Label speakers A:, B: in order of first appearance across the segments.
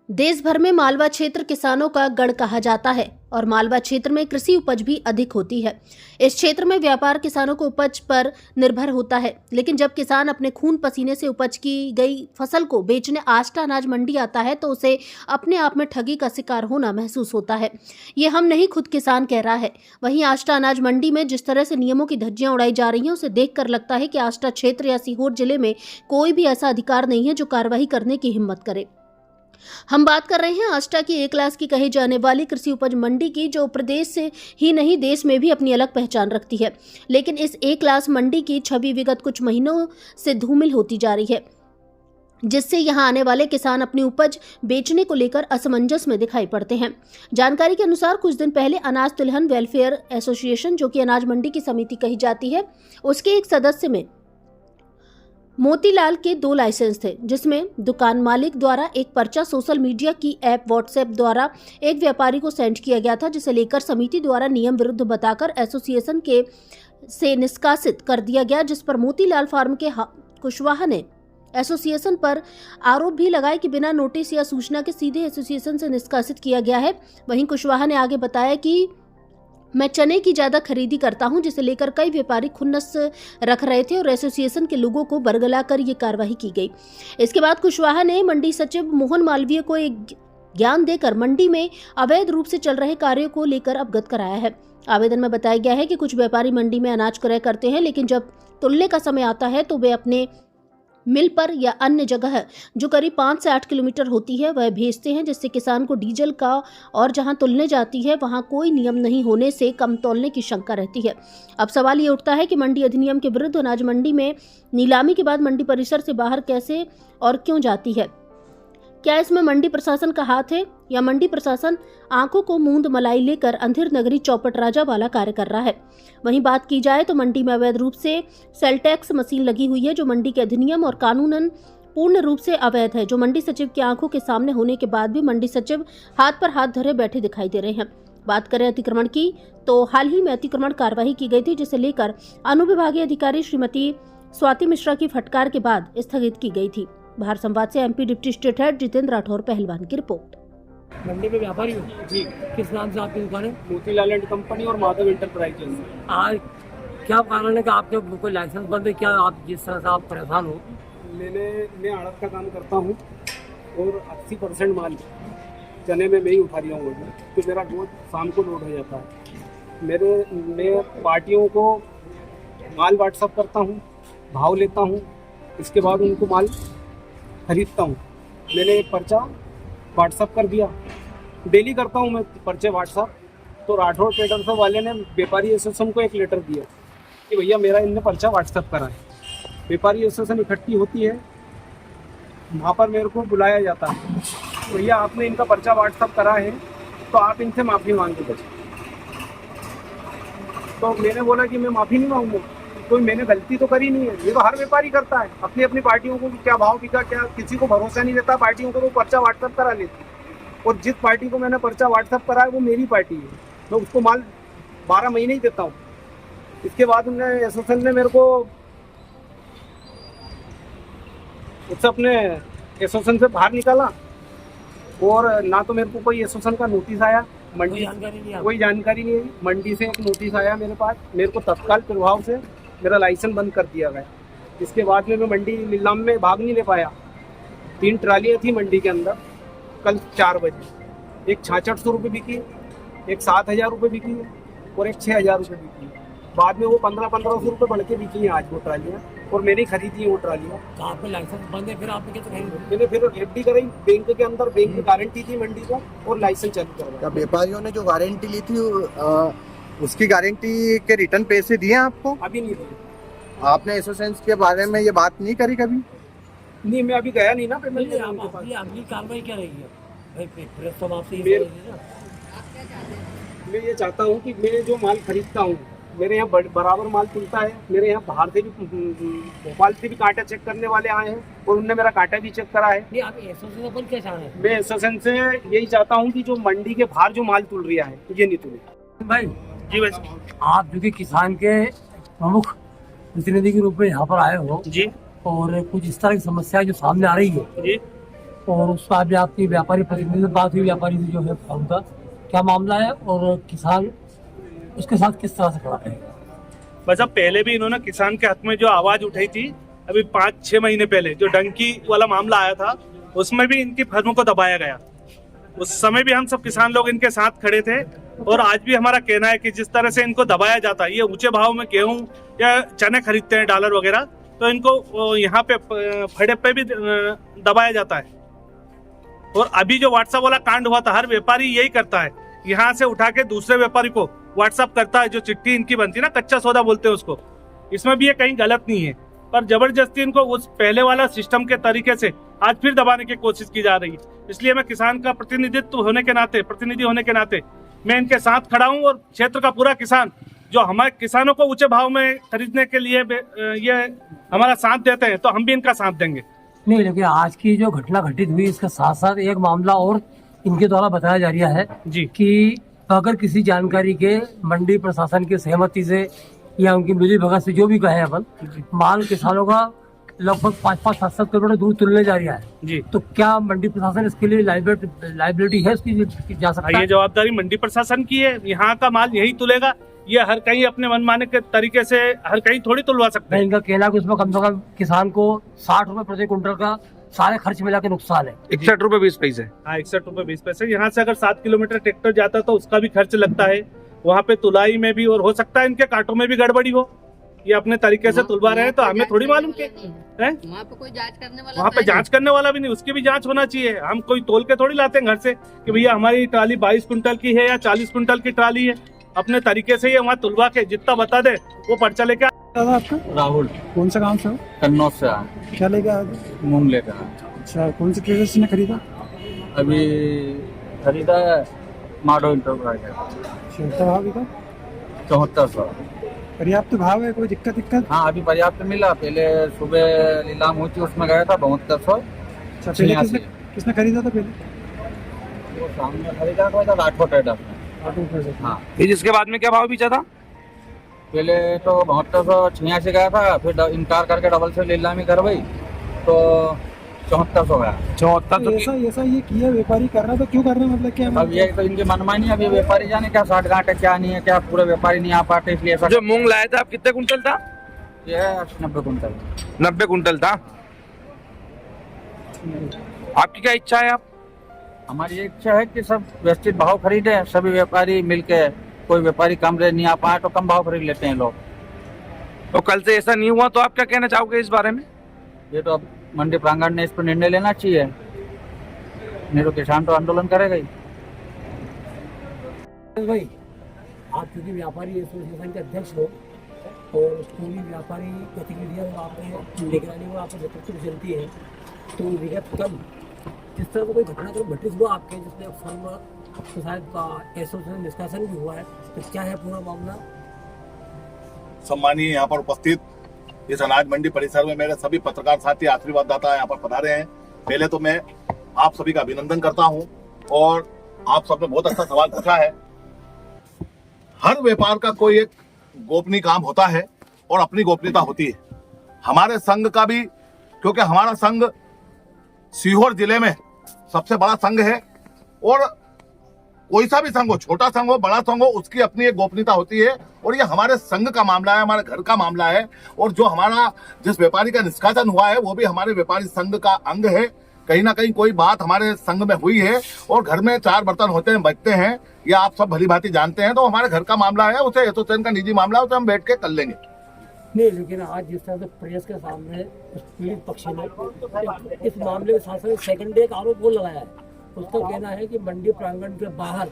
A: देश भर में मालवा क्षेत्र किसानों का गढ़ कहा जाता है और मालवा क्षेत्र में कृषि उपज भी अधिक होती है। इस क्षेत्र में व्यापार किसानों को उपज पर निर्भर होता है, लेकिन जब किसान अपने खून पसीने से उपज की गई फसल को बेचने आष्टा अनाज मंडी आता है तो उसे अपने आप में ठगी का शिकार होना महसूस होता है। ये हम नहीं, खुद किसान कह रहा है। वहीं आष्टा अनाज मंडी में जिस तरह से नियमों की धज्जियां उड़ाई जा रही हैं, उसे देखकर लगता है कि आष्टा क्षेत्र या सीहोर जिले में कोई भी ऐसा अधिकार नहीं है जो कार्रवाई करने की हिम्मत करे। हम बात कर रहे हैं आष्टा की ए क्लास की कही जाने वाली कृषि उपज मंडी की, जो प्रदेश से ही नहीं देश में भी अपनी अलग पहचान रखती है। लेकिन इस ए क्लास मंडी की छवि विगत कुछ महीनों से धूमिल होती जा रही है, जिससे यहां आने वाले किसान अपनी उपज बेचने को लेकर असमंजस में दिखाई पड़ते हैं। जानकारी के अनुसार कुछ दिन पहले अनाज तिलहन वेलफेयर एसोसिएशन, जो कि अनाज मंडी की समिति कही जाती है, उसके एक सदस्य में मोतीलाल के 2 लाइसेंस थे, जिसमें दुकान मालिक द्वारा एक पर्चा सोशल मीडिया की ऐप व्हाट्सएप द्वारा एक व्यापारी को सेंड किया गया था, जिसे लेकर समिति द्वारा नियम विरुद्ध बताकर एसोसिएशन के से निष्कासित कर दिया गया, जिस पर मोतीलाल फार्म के कुशवाहा ने एसोसिएशन पर आरोप भी लगाए कि बिना नोटिस या सूचना के सीधे एसोसिएशन से निष्कासित किया गया है। वहीं कुशवाहा ने आगे बताया कि मैं चने की ज्यादा खरीदी करता हूं, जिसे लेकर कई व्यापारी खुन्नस रख रहे थे और एसोसिएशन के लोगों को बरगलाकर ये कार्रवाई की गई। इसके बाद कुशवाहा ने मंडी सचिव मोहन मालवीय को एक ज्ञान देकर मंडी में अवैध रूप से चल रहे कार्यों को लेकर अवगत कराया है। आवेदन में बताया गया है कि कुछ व्यापारी मंडी में अनाज क्रय करते हैं, लेकिन जब तुलने का समय आता है तो वे अपने मिल पर या अन्य जगह जो करीब 5 से 8 किलोमीटर होती है वह भेजते हैं, जिससे किसान को डीजल का और जहां तुलने जाती है वहां कोई नियम नहीं होने से कम तोलने की शंका रहती है। अब सवाल ये उठता है कि मंडी अधिनियम के विरुद्ध अनाज मंडी में नीलामी के बाद मंडी परिसर से बाहर कैसे और क्यों जाती है? क्या इसमें मंडी प्रशासन का हाथ है या मंडी प्रशासन आंखों को मूंद मलाई लेकर अंधेर नगरी चौपट राजा वाला कार्य कर रहा है? वहीं बात की जाए तो मंडी में अवैध रूप से सेल टैक्स मशीन लगी हुई है, जो मंडी के अधिनियम और कानूनन पूर्ण रूप से अवैध है, जो मंडी सचिव की आंखों के सामने होने के बाद भी मंडी सचिव हाथ पर हाथ धरे बैठे दिखाई दे रहे हैं। बात करें अतिक्रमण की तो हाल ही में अतिक्रमण कार्यवाही की गई थी, जिसे लेकर अनुविभागीय अधिकारी श्रीमती स्वाति मिश्रा की फटकार के बाद स्थगित की गई थी। बाहर संवाद से MP deputy state head Jitendra Rathore पहलवान की रिपोर्ट।
B: मंडी में व्यापारी हो
C: जी।
B: किस नाम से आपकी दुकान है?
C: मोतीलाल एंड कंपनी और माधव इंटरप्राइजेज।
B: आज क्या कारण है कि आपके कोई लाइसेंस बंद है? क्या आप जिस तरह से आप परेशान हो?
C: मैं आड़त का काम करता हूँ और 80% माल चने में मैं ही उठा रहा हूँ, तो मेरा रोज शाम को लोड हो जाता है। मैं पार्टियों को माल व्हाट्सअप करता हूँ, भाव लेता हूँ, इसके बाद उनको माल खरीदता हूँ। मैंने एक पर्चा व्हाट्सअप कर दिया, डेली करता हूँ मैं पर्चे व्हाट्सअप। तो राठौर ट्रेडर्स वाले ने व्यापारी एसोसिएशन को एक लेटर दिया कि भैया मेरा इनने पर्चा व्हाट्सअप करा है। व्यापारी एसोसिएशन इकट्ठी होती है, वहाँ पर मेरे को बुलाया जाता है, भैया आपने इनका पर्चा व्हाट्सअप करा है तो आप इनसे माफ़ी मांग के बचे। तो मैंने बोला कि मैं माफ़ी नहीं मांगूंगा, कोई मैंने गलती तो करी नहीं है। ये तो हर व्यापारी करता है, अपनी अपनी पार्टियों को क्या भाव बिका, क्या किसी को भरोसा नहीं रहता पार्टियों को, तो पर्चा व्हाट्सअप करा लेती है। और जिस पार्टी को मैंने पर्चा व्हाट्सअप करा है वो मेरी पार्टी है, मैं उसको माल 12 महीने ही देता हूँ। इसके बाद उन्होंने एसोसिएशन ने मेरे को उससे अपने एसोसिएशन से बाहर निकाला और ना तो मेरे को कोई एसोसिएशन का नोटिस आया, मंडी कोई जानकारी नहीं है। मंडी से एक नोटिस आया मेरे पास, मेरे को तत्काल प्रभाव से मेरा लाइसेंस बंद कर दिया गया। इसके बाद में मैं मंडी नीलाम में भाग नहीं ले पाया। 3 ट्रालियाँ थी मंडी के अंदर कल 4 बजे, एक 6600 रुपये बिकी, एक 7000 रुपये बिकी और एक 6000 रुपये बिकी। बाद में वो 1500 रुपये बढ़ के बिकी हैं आज वो ट्रालियाँ, और मैंने खरीदी है वो ट्रालियाँ।
B: तो आपका लाइसेंस बंद है, फिर आपने क्या खरीदी?
C: मैंने फिर एफडी कराई बैंक के अंदर, बैंक की गारंटी थी मंडी को और लाइसेंस चालू करवाया।
D: व्यापारियों ने जो गारंटी ली थी उसकी गारंटी के रिटर्न पैसे दिए आपको?
C: अभी नहीं दिए।
D: आपने एसोसिएशन के बारे में ये बात नहीं करी कभी?
C: नहीं, मैं अभी गया नहीं ना पेमेंट
B: नहीं, अगली कार्रवाई क्या रहेगी? प्रेस तो आपसे
C: मैं ये चाहता हूँ कि मैं जो माल खरीदता हूँ, मेरे यहाँ बराबर माल मिलता है। मेरे यहाँ बाहर से भी, भोपाल से भी कांटा चेक करने वाले आए हैं और उनने मेरा कांटा भी चेक करा है।
B: नहीं, आप एसोसिएशन क्या चाह रहे हैं?
C: मैं एसोसिएशन से यही चाहता हूँ कि जो मंडी के बाहर जो माल तुल रहा है ये नहीं तुले।
B: भाई
C: जी भाई,
B: आप जो कि किसान के प्रमुख प्रतिनिधि के रूप में यहाँ पर आए हो
C: जी,
B: और कुछ इस तरह की समस्या जो सामने आ रही है
C: जी,
B: और उस पर भी आपकी व्यापारी प्रतिनिधि से बात हुई, व्यापारी जो है फार्म का क्या मामला है और किसान उसके साथ किस तरह से खड़ा है?
E: बस अब पहले भी इन्होंने किसान के हक में जो आवाज उठाई थी, अभी 5-6 महीने पहले जो डंकी वाला मामला आया था, उसमें भी इनकी फर्म को दबाया गया। उस समय भी हम सब किसान लोग इनके साथ खड़े थे और आज भी हमारा कहना है कि जिस तरह से इनको दबाया जाता है, ये ऊंचे भाव में गेहूं या चने खरीदते हैं डॉलर वगैरह, तो इनको यहाँ पे फड़े पे भी दबाया जाता है। और अभी जो व्हाट्सएप वाला कांड हुआ था, हर व्यापारी यही करता है, यहाँ से उठा के दूसरे व्यापारी को व्हाट्सएप करता है, जो चिट्ठी इनकी बनती है ना, कच्चा सौदा बोलते हैं उसको। इसमें भी ये कहीं गलत नहीं है, पर जबरदस्ती इनको उस पहले वाला सिस्टम के तरीके से आज फिर दबाने की कोशिश की जा रही है। इसलिए मैं किसान का प्रतिनिधित्व होने के नाते, प्रतिनिधि होने के नाते मैं इनके साथ खड़ा हूँ और क्षेत्र का पूरा किसान जो हमारे किसानों को ऊंचे भाव में खरीदने के लिए ये हमारा साथ देते हैं, तो हम भी इनका साथ देंगे।
B: नहीं, लेकिन आज की जो घटना घटित हुई, इसके साथ साथ एक मामला और इनके द्वारा बताया जा रहा है
E: जी
B: कि अगर किसी जानकारी के मंडी प्रशासन की सहमति से या उनकी मिली भगत से जो भी कहे अपन, माल किसानों का लगभग 5-7 किलोमीटर दूर तुलने जा रहा है
E: जी,
B: तो क्या मंडी प्रशासन इसके लिए लाइबिलिटी है इसकी जा सकता है?
E: ये जवाबदारी मंडी प्रशासन की है। यहाँ का माल यही तुलेगा, ये हर कहीं अपने मनमाने के तरीके से हर कहीं थोड़ी तुलवा सकते हैं।
B: इनका कहना है कि उसमें कम से कम किसान को 60 रुपए प्रति कुंटल का सारे खर्च मिला के नुकसान है।
F: 61 रुपए 20 पैसे।
E: हाँ, 61 रुपए 20 पैसे। यहाँ से अगर 7 किलोमीटर ट्रैक्टर जाता है तो उसका भी खर्च लगता है, वहाँ पे तुलाई में भी, और हो सकता है इनके कांटों में भी गड़बड़ी हो, ये अपने तरीके से तुलवा रहे हैं, तो हमें थोड़ी मालूम के
G: वहाँ पे कोई जांच करने वाला,
E: वहाँ पे जांच करने वाला भी नहीं, उसकी भी जांच होना चाहिए। हम कोई तोल के थोड़ी लाते हैं घर से कि भैया हमारी ट्राली 22 कुंटल की है या 40 कुंटल की ट्राली है। अपने तरीके से ये वहाँ तुलवा के जितना बता दे वो पर्चा लेके।
C: दादा आपका
H: राहुल
C: कौन सा गांव से हो?
H: कन्नौज से आए,
C: क्या लेके आए थे?
H: मूंग लेकर आए।
C: अच्छा, कौन से ट्रेडर से खरीदा?
H: अभी खरीदा है माडो इंटरप्राइज,
C: अच्छा, भाव का
H: 7400।
C: पर्याप्त भाव है, कोई दिक्कत?
H: हाँ, अभी पर्याप्त मिला। पहले सुबह नीलाम हुई थी, उसमें गया था 7200।
C: अच्छा, पहले किसने खरीदा था? पहले
H: वो सामने खरीदा था राठौर ट्रेडर ने। हाँ,
F: फिर इसके बाद में क्या भाव बेचा था?
H: पहले तो 7286 गया था, फिर इनकार करके डबल से नीलामी करवाई तो 7400 गया।
F: 7400।
C: ऐसा ये किया व्यापारी कर रहा, तो क्यों कर रहा है? मतलब क्या
H: अब ये तो इनकी मनमानी है। अभी व्यापारी जाने क्या 60 गांठ क्या नहीं है, क्या पूरे व्यापारी नहीं आ पाते, इसलिए ऐसा।
F: जो मूंग लाया था आप कितने कुंटल था?
H: ये है 90 कुंटल।
F: 90 कुंटल था। आपकी क्या इच्छा है? आप
H: हमारी ये इच्छा है कि सब व्यवस्थित भाव खरीदे, सभी व्यापारी मिलके। कोई व्यापारी कम रेट नहीं आ पाए तो कम भाव खरीद लेते हैं लोग।
F: तो कल से ऐसा नहीं हुआ तो आप क्या कहना चाहोगे इस बारे में?
H: ये तो अब मंडी प्रांगण ने इस पर निर्णय लेना चाहिए, नहीं तो किसान तो आंदोलन करेगा ही।
B: भाई, आप क्योंकि व्यापारी एसोसिएशन के अध्यक्ष हो और पूरी व्यापारी गतिविधियां आपने निगरानी में आपको नेतृत्व चलती है, तो विगत कल जिस तरह का कोई घटनाक्रम घटित हुआ आपके, जिसमें फर्म तो शायद एसोसिएशन निष्कासन भी हुआ है, तो क्या है पूरा मामला?
I: सम्मानीय यहाँ पर उपस्थित इस अनाज मंडी परिसर में मेरे सभी पत्रकार साथी, आशीर्वाददाता यहाँ पर पधारे हैं। पहले तो मैं आप सभी का अभिनंदन करता हूँ, और आप सबने बहुत अच्छा सवाल पूछा है। हर व्यापार का कोई एक गोपनीय काम होता है और अपनी गोपनीयता होती है। हमारे संघ का भी, क्योंकि हमारा संघ सीहोर जिले में सबसे बड़ा संघ है, और कोई सा भी संघ हो, छोटा संघ हो बड़ा संघ हो, उसकी अपनी एक गोपनीयता होती है। और ये हमारे संघ का मामला है, हमारे घर का मामला है, और जो हमारा जिस व्यापारी का निष्कासन हुआ है वो भी हमारे व्यापारी संघ का अंग है। कहीं ना कहीं कोई बात हमारे संघ में हुई है, और घर में 4 बर्तन होते हैं, बचते हैं, ये आप सब भली भांति जानते हैं। तो हमारे घर का मामला है, उसे एसोसिएशन का निजी मामला है, उसे हम बैठ के कर लेंगे।
B: नहीं, लेकिन आज जिस तरह से प्रेस के सामने उस पीड़ित पक्ष ने इस मामले के साथ साथ सेकंड डे का आरोप वो लगाया है। उसका कहना है कि मंडी प्रांगण के बाहर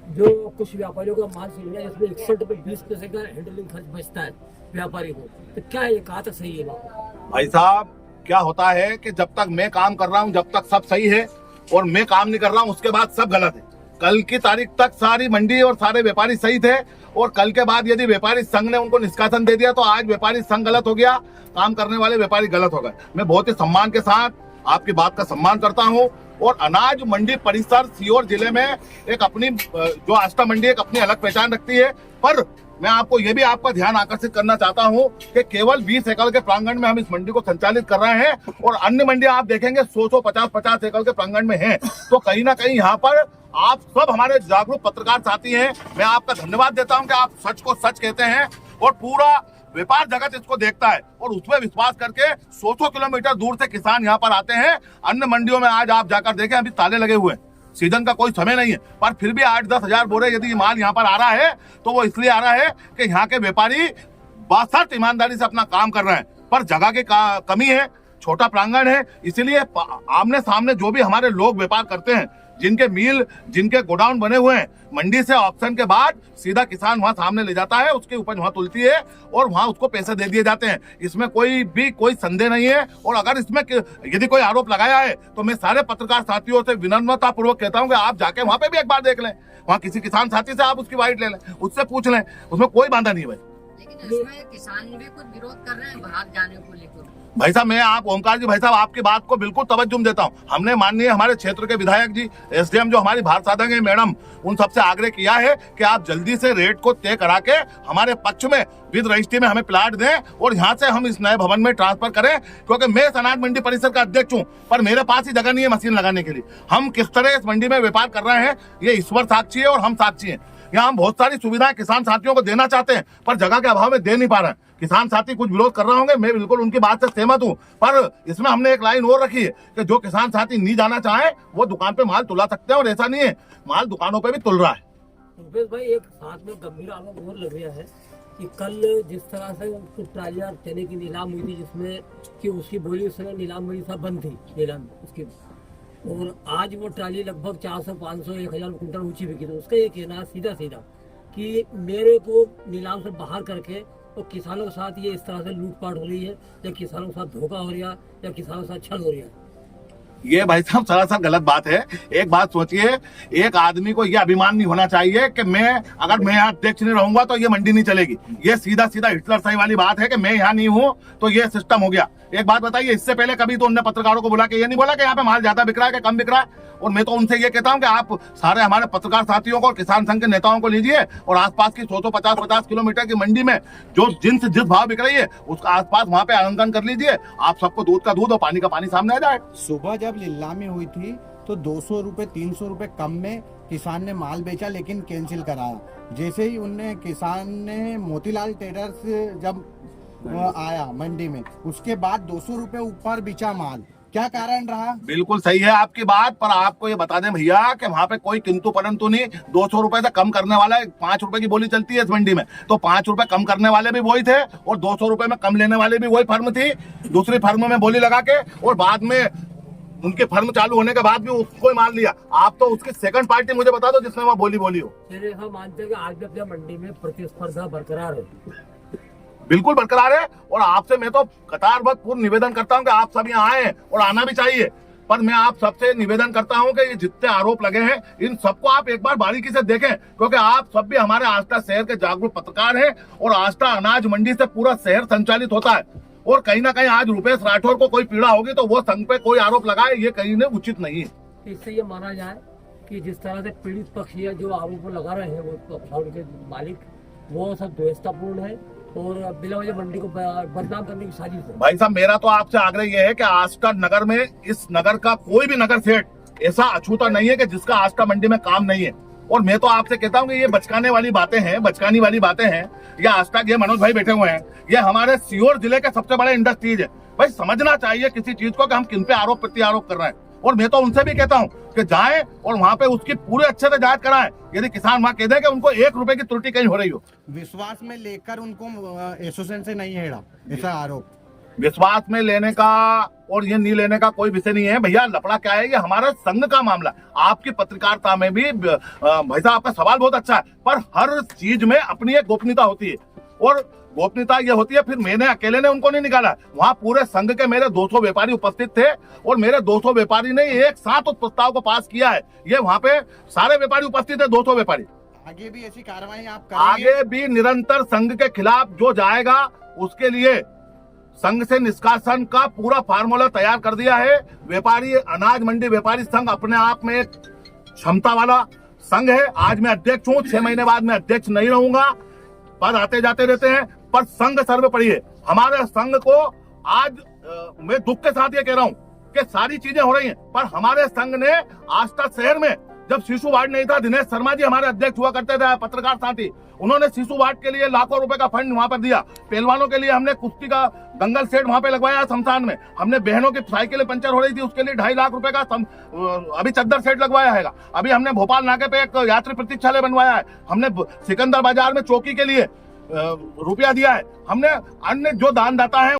B: जो कुछ व्यापारियों का माल सील गया, जिसमें 61 रुपए 20 पैसे का हैंडलिंग खर्च बचता है व्यापारी को, तो क्या ये कहा तक सही है बात?
I: भाई साहब, क्या होता है कि जब तक मैं काम कर रहा हूं जब तक सब सही है, और मैं काम नहीं कर रहा हूं उसके बाद सब गलत है। कल की तारीख तक सारी मंडी और सारे व्यापारी सही थे, और कल के बाद यदि व्यापारी संघ ने उनको निष्कासन दे दिया तो आज व्यापारी संघ गलत हो गया, काम करने वाले व्यापारी गलत हो गए। मैं बहुत ही सम्मान के साथ आपकी बात का सम्मान करता हूं, और अनाज मंडी परिसर सीहोर जिले में एक अपनी जो आस्था मंडी एक अपनी अलग पहचान रखती है। पर मैं आपको ये भी आपका ध्यान आकर्षित करना चाहता हूं कि केवल 20 एकड़ के प्रांगण में हम इस मंडी को संचालित कर रहे हैं और अन्य मंडियां आप देखेंगे 100 50 एकड़ के प्रांगण में हैं। तो कहीं ना कहीं यहाँ पर आप सब हमारे जागरूक पत्रकार साथी हैं, मैं आपका धन्यवाद देता हूं कि आप सच को सच कहते हैं और पूरा व्यापार जगत इसको देखता है और उसमें विश्वास करके 100 किलोमीटर दूर से किसान यहाँ पर आते हैं। अन्य मंडियों में आज आप जाकर देखें अभी ताले लगे हुए हैं, सीजन का कोई समय नहीं है, पर फिर भी 8-10 हजार बोरे यदि ये माल यहाँ पर आ रहा है तो वो इसलिए आ रहा है कि यहाँ के व्यापारी बासठ ईमानदारी से अपना काम कर रहे हैं। पर जगह की कमी है, छोटा प्रांगण है, इसीलिए आमने सामने जो भी हमारे लोग व्यापार करते हैं, जिनके मिल जिनके गोडाउन बने हुए हैं, मंडी से ऑक्शन के बाद सीधा किसान वहां सामने ले जाता है, उसकी उपज वहां तुलती है और वहां उसको पैसे दे दिए जाते हैं। इसमें कोई संदेह नहीं है। और अगर इसमें यदि कोई आरोप लगाया है तो मैं सारे पत्रकार साथियों से विनम्रता पूर्वक कहता हूं कि आप जाके वहां पे भी एक बार देख लें, वहां किसी किसान साथी से आप उसकी बाइट ले लें, उससे पूछ लें, उसमें कोई बाधा नहीं है भाई।
G: लेकिन इसमें किसान भी कुछ विरोध कर रहे हैं बाहर जाने को लेकर।
I: भाई साहब, मैं आप ओमकार जी भाई साहब आपकी बात को बिल्कुल तवज्जो देता हूं। हमने माननीय हमारे क्षेत्र के विधायक जी, एसडीएम जो हमारी भारत साधक है मैडम, उन सबसे आग्रह किया है कि आप जल्दी से रेट को तय करा के हमारे पक्ष में विद रजिस्ट्री में हमें प्लाट दें और यहाँ से हम इस नए भवन में ट्रांसफर करें, क्योंकि मैं अनाज मंडी परिसर का अध्यक्ष हूँ पर मेरे पास ही जगह नहीं है मशीन लगाने के लिए। हम किस तरह इस मंडी में व्यापार कर रहे हैं ये ईश्वर साक्षी है और हम साक्षी हैं। यहाँ हम बहुत सारी सुविधाएं किसान साथियों को देना चाहते हैं पर जगह के अभाव में दे नहीं पा रहे हैं। किसान साथी कुछ विरोध कर रहे होंगे, मैं बिल्कुल उनकी बात से सहमत हूँ, पर इसमें हमने एक लाइन और रखी है कि जो किसान साथी नहीं जाना चाहे वो दुकान पे माल तुला सकते हैं और ऐसा नहीं है, माल दुकानों पे भी तुल रहा है।
B: रुपेश भाई, एक साथ में गंभीर आरोप और लग रहा है कि कल जिस तरह से कुछ ट्रालियां चने की नीलाम हुई थी जिसमें कि उसकी बोली उस समय नीलाम बड़ी सा बंद थी नीलाम उसकी, और आज वो ट्राली लगभग 400 500 1000 कुंटल ऊंची बिकी। तो उसका ये कहना सीधा कि मेरे को नीलाम से बाहर करके और किसानों के साथ ये इस तरह से लूटपाट हो रही है, या किसानों के साथ धोखा हो रहा है, या किसानों के साथ छल हो रहा है।
I: ये भाई साहब सरासर गलत बात है। एक बात सोचिए, एक आदमी को ये अभिमान नहीं होना चाहिए कि अगर मैं यहाँ अध्यक्ष नहीं रहूंगा तो ये मंडी नहीं चलेगी। ये सीधा हिटलर सही वाली बात है कि मैं यहाँ नहीं हूँ तो ये सिस्टम हो गया। एक बात बताइए, इससे पहले कभी तो उनने पत्रकारों को बुला के ये नहीं बोला कि यहाँ पे माल ज्यादा बिक रहा है कि कम बिक रहा है। और मैं तो उनसे ये कहता हूँ कि आप सारे हमारे पत्रकार साथियों को और किसान संघ के नेताओं को लीजिए और आसपास की 150 किलोमीटर की मंडी में जो जिस भाव बिक रही है उसका आसपास वहाँ पे आंकलन कर लीजिए, आप सबको दूध का दूध और पानी का पानी सामने आ जाए।
J: सुबह जब नीलामी हुई थी तो 200 रुपए 300 रुपए कम में किसान ने माल बेचा, लेकिन कैंसिल कराया। जैसे ही उनने किसान ने मोतीलाल ट्रेडर्स जब आया मंडी में, उसके बाद 200 रुपए ऊपर बिचा माल। क्या कारण रहा?
I: बिल्कुल सही है आपकी बात, पर आपको ये बता दें भैया कि वहाँ पे कोई किंतु परंतु नहीं। 200 रुपए से कम करने वाला 5 रुपए की बोली चलती है इस मंडी में, तो 5 रुपए कम करने वाले भी वही थे और 200 रुपए में कम लेने वाले भी वही फर्म थी। दूसरी फर्म में बोली लगा के और बाद में उनके फर्म चालू होने के बाद भी उसको ही मान लिया। आप तो उसकी सेकंड पार्टी मुझे बता दो जिसने वहाँ बोली हो।
B: हम मानते हैं कि आज भी अपने मंडी में प्रतिस्पर्धा बरकरार है।
I: बिल्कुल बरकरार है और आपसे मैं तो कतारबद्ध पूर्ण निवेदन करता हूं कि आप सब यहाँ आए और आना भी चाहिए। पर मैं आप सबसे निवेदन करता हूं कि ये जितने आरोप लगे हैं इन सबको आप एक बार बारीकी से देखें, क्योंकि आप सब भी हमारे आस्था शहर के जागरूक पत्रकार हैं और आस्था अनाज मंडी से पूरा शहर संचालित होता है। और कहीं ना कहीं आज रुपेश राठौर को कोई पीड़ा होगी तो वो संघ पे कोई आरोप लगाए, ये कहीं ने उचित नहीं है।
B: इससे ये माना जाए कि जिस तरह से पीड़ित पक्ष या जो आरोप लगा रहे हैं वो के मालिक, वो सब द्वेषतापूर्ण है और बिला वजह मंडी को बदनाम करने की साजिश है।
I: भाई साहब, मेरा तो आपसे आग्रह ये है कि आस्था नगर में इस नगर का कोई भी नगर सेठ ऐसा अछूता नहीं है कि जिसका आस्था मंडी में काम नहीं है। और मैं तो आपसे कहता हूँ कि ये बचकाने वाली बातें हैं, बचकानी वाली बातें हैं। ये आस्था ये मनोज भाई बैठे हुए हैं, ये हमारे सीहोर जिले के सबसे बड़े इंडस्ट्रीज है। भाई समझना चाहिए किसी चीज को कि हम किन पे आरोप प्रत्यारोप कर रहे हैं। और मैं तो उनसे भी कहता हूँ कि जाएं और वहाँ पे उसकी पूरे अच्छे से जांच कराएं। यदि किसान वहाँ कह दे कि उनको 1 रुपए की त्रुटि कहीं हो रही हो,
J: विश्वास में लेकर उनको एसोसिएशन से नहीं हेड़ा, ऐसा आरोप।
I: विश्वास में लेने का और ये नहीं लेने का कोई विषय नहीं है भैया। लफड़ा क्या है, ये हमारा संघ का मामला। आपकी पत्रकारिता में भी भाई साहब आपका सवाल बहुत अच्छा है, पर हर चीज में अपनी एक गोपनीयता होती है और गोपनीयता ये होती है। फिर मैंने अकेले ने उनको नहीं निकाला, वहाँ पूरे संघ के मेरे 200 व्यापारी उपस्थित थे और मेरे 200 व्यापारी ने एक साथ उस प्रस्ताव को पास किया है। ये वहाँ पे सारे व्यापारी उपस्थित है, 200 व्यापारी।
J: आगे भी ऐसी कार्रवाई आप करेंगे?
I: आगे भी निरंतर संघ के खिलाफ जो जाएगा उसके लिए संघ से निष्कासन का पूरा फार्मूला तैयार कर दिया है। व्यापारी अनाज मंडी व्यापारी संघ अपने आप में एक क्षमता वाला संघ है। आज मैं अध्यक्ष हूँ, 6 महीने बाद मैं अध्यक्ष नहीं रहूंगा, पद आते जाते रहते हैं, पर संघ सर्वोपरि है। हमारे संघ को आज मैं दुख के साथ ये कह रहा हूँ कि सारी चीजें हो रही हैं, पर हमारे संघ ने आस्था शहर में जब शिशु वार्ड नहीं था, दिनेश शर्मा जी हमारे अध्यक्ष हुआ करते थे, पत्रकार साथी, उन्होंने शिशु वार्ड के लिए लाखों रुपए का फंड वहां पर दिया। पहलवानों के लिए हमने कुश्ती का दंगल सेट वहां पे लगवाया शमशान में। हमने बहनों की साइकिलें पंचर हो रही थी, उसके लिए 2.5 लाख रुपए का अभी चद्दर सेट लगवाया है। अभी हमने भोपाल नाके पे एक यात्री प्रतीक्षालय बनवाया है। हमने सिकंदर बाजार में चौकी के लिए रुपया दिया है। हमने अन्य जो दानदाता है